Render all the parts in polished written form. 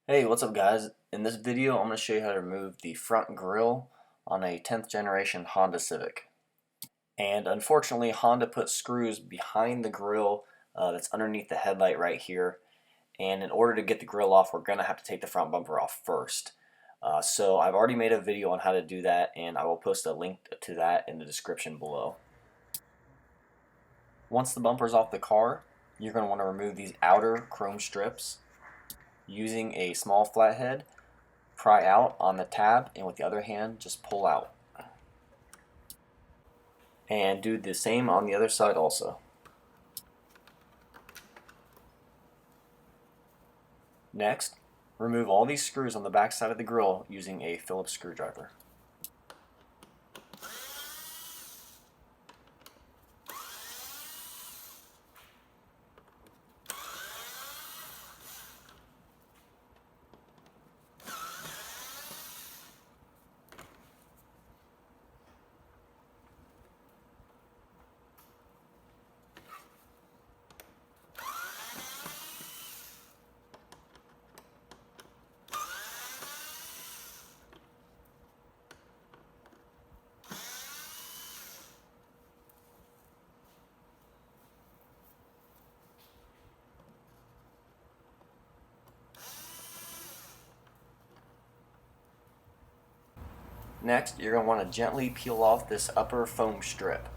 Hey, what's up guys? In this video I'm going to show you how to remove the front grille on a 10th generation Honda Civic. And unfortunately Honda put screws behind the grille that's underneath the headlight right here, and in order to get the grille off we're going to have to take the front bumper off first. So I've already made a video on how to do that, and I will post a link to that in the description below. Once the bumper's off the car, you're going to want to remove these outer chrome strips. Using a small flathead, pry out on the tab, and with the other hand just pull out. And do the same on the other side also. Next, remove all these screws on the back side of the grille using a Phillips screwdriver. Next, you're going to want to gently peel off this upper foam strip.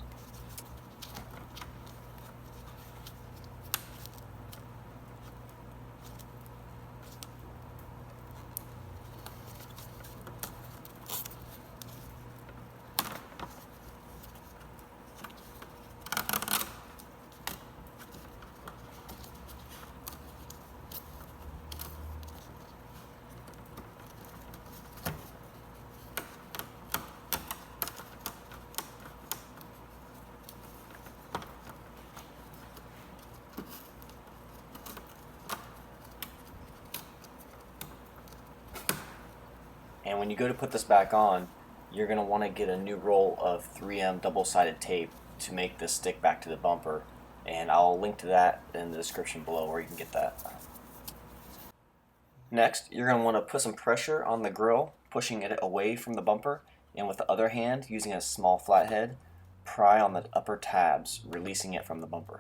And when you go to put this back on, you're going to want to get a new roll of 3M double-sided tape to make this stick back to the bumper, and I'll link to that in the description below where you can get that. Next, you're going to want to put some pressure on the grille, pushing it away from the bumper, and with the other hand, using a small flathead, pry on the upper tabs, releasing it from the bumper.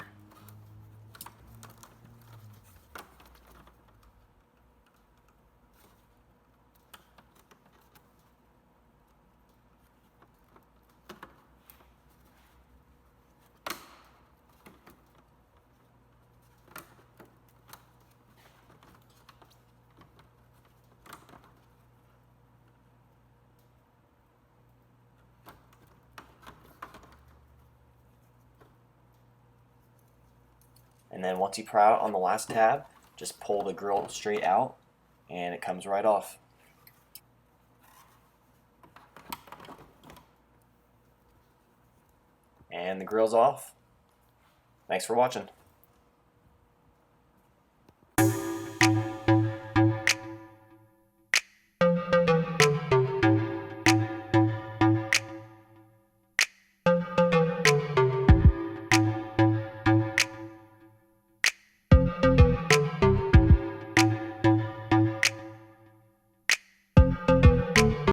And then once you pry out on the last tab, just pull the grille straight out and it comes right off. And the grille's off. Thanks for watching.